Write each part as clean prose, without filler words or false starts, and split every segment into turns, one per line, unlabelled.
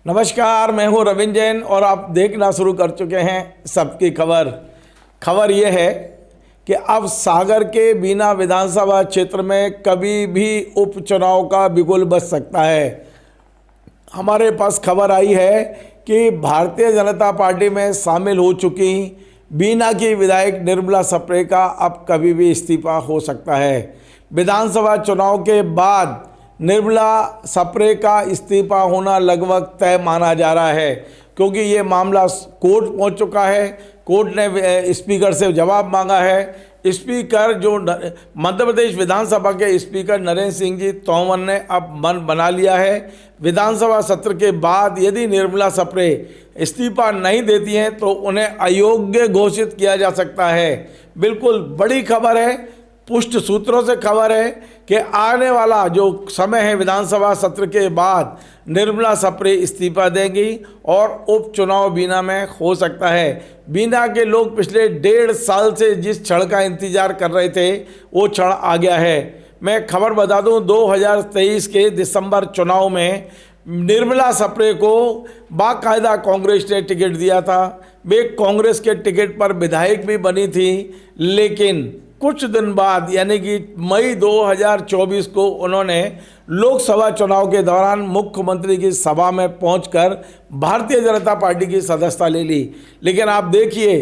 नमस्कार, मैं हूं रविंद्र जैन और आप देखना शुरू कर चुके हैं सबकी खबर। खबर यह है कि अब सागर के बीना विधानसभा क्षेत्र में कभी भी उपचुनाव का बिगुल बज सकता है। हमारे पास खबर आई है कि भारतीय जनता पार्टी में शामिल हो चुकी बीना की विधायक निर्मला सप्रे का अब कभी भी इस्तीफा हो सकता है। विधानसभा चुनाव के बाद निर्मला सप्रे का इस्तीफा होना लगभग तय माना जा रहा है, क्योंकि ये मामला कोर्ट पहुंच चुका है। कोर्ट ने स्पीकर से जवाब मांगा है। स्पीकर जो मध्य प्रदेश विधानसभा के स्पीकर नरेंद्र सिंह जी तोमर ने अब मन बना लिया है। विधानसभा सत्र के बाद यदि निर्मला सप्रे इस्तीफा नहीं देती हैं तो उन्हें अयोग्य घोषित किया जा सकता है। बिल्कुल बड़ी खबर है, पुष्ट सूत्रों से खबर है कि आने वाला जो समय है विधानसभा सत्र के बाद निर्मला सप्रे इस्तीफा देंगी और उपचुनाव बीना में हो सकता है। बीना के लोग पिछले 1.5 साल से जिस क्षण का इंतजार कर रहे थे वो क्षण आ गया है। मैं खबर बता दूं, 2023 के दिसंबर चुनाव में निर्मला सप्रे को बाकायदा कांग्रेस ने टिकट दिया था। वे कांग्रेस के टिकट पर विधायक भी बनी थी, लेकिन कुछ दिन बाद यानी कि मई 2024 को उन्होंने लोकसभा चुनाव के दौरान मुख्यमंत्री की सभा में पहुंचकर भारतीय जनता पार्टी की सदस्यता ले ली। लेकिन आप देखिए,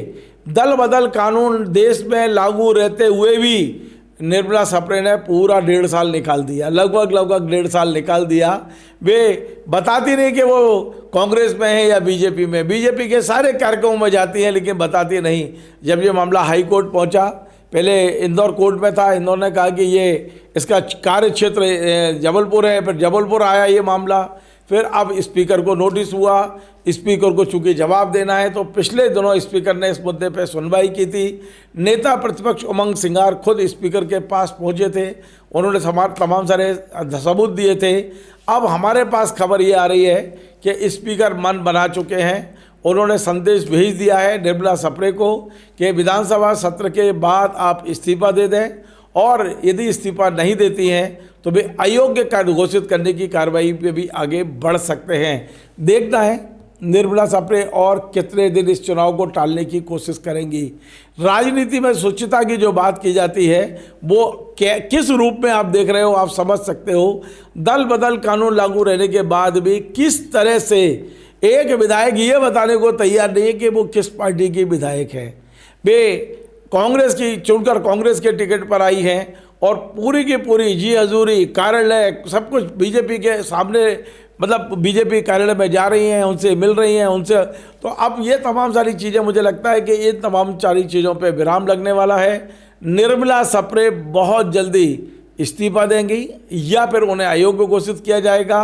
दल बदल कानून देश में लागू रहते हुए भी निर्मला सप्रे ने पूरा 1.5 साल निकाल दिया, लगभग 1.5 साल निकाल दिया। वे बताती नहीं कि वो कांग्रेस में है या बीजेपी में। बीजेपी के सारे कार्यक्रमों में जाती हैं लेकिन बताती नहीं। जब ये मामला हाई कोर्ट पहुंचा, पहले इंदौर कोर्ट में था, इंदौर ने कहा कि ये इसका कार्य क्षेत्र जबलपुर है, फिर जबलपुर आया ये मामला, फिर अब स्पीकर को नोटिस हुआ। स्पीकर को चूंकि जवाब देना है तो पिछले दिनों स्पीकर ने इस मुद्दे पर सुनवाई की थी। नेता प्रतिपक्ष उमंग सिंगार खुद स्पीकर के पास पहुंचे थे, उन्होंने तमाम सारे सबूत दिए थे। अब हमारे पास खबर ये आ रही है कि स्पीकर मन बना चुके हैं। उन्होंने संदेश भेज दिया है निर्मला सप्रे को कि विधानसभा सत्र के बाद आप इस्तीफा दे दें, और यदि इस्तीफा नहीं देती हैं तो वे अयोग्य कार्य घोषित करने की कार्रवाई पे भी आगे बढ़ सकते हैं। देखना है निर्मला सप्रे और कितने दिन इस चुनाव को टालने की कोशिश करेंगी। राजनीति में स्वच्छता की जो बात की जाती है वो किस रूप में आप देख रहे हो, आप समझ सकते हो। दल बदल कानून लागू रहने के बाद भी किस तरह से एक विधायक ये बताने को तैयार नहीं है कि वो किस पार्टी की विधायक है। वे कांग्रेस की चुनकर कांग्रेस के टिकट पर आई हैं और पूरी की पूरी जी हजूरी, कार्यालय, सब कुछ बीजेपी के सामने, मतलब बीजेपी कार्यालय में जा रही हैं, उनसे मिल रही हैं, उनसे। तो अब ये तमाम सारी चीज़ें, मुझे लगता है कि इन तमाम सारी चीज़ों पे विराम लगने वाला है। निर्मला सप्रे बहुत जल्दी इस्तीफा देंगी या फिर उन्हें अयोग्य घोषित किया जाएगा।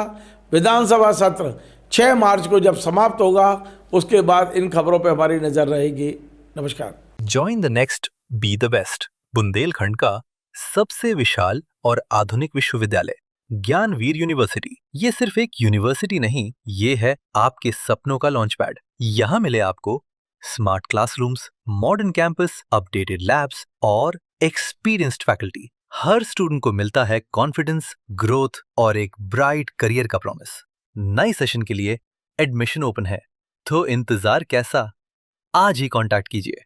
विधानसभा सत्र 6 मार्च को जब समाप्त होगा उसके बाद इन खबरों पर हमारी नजर रहेगी। नमस्कार।
Join the next be the best, Bundelkhand का सबसे विशाल और आधुनिक विश्वविद्यालय ज्ञानवीर यूनिवर्सिटी। ये सिर्फ एक यूनिवर्सिटी नहीं, ये है आपके सपनों का लॉन्च पैड। यहाँ मिले आपको smart classrooms, modern campus, updated labs और एक्सपीरियंस्ड फैकल्टी। हर स्टूडेंट को मिलता है कॉन्फिडेंस, ग्रोथ और एक ब्राइट करियर का प्रॉमिस। नए सेशन के लिए एडमिशन ओपन है, तो इंतजार कैसा? आज ही कांटेक्ट कीजिए।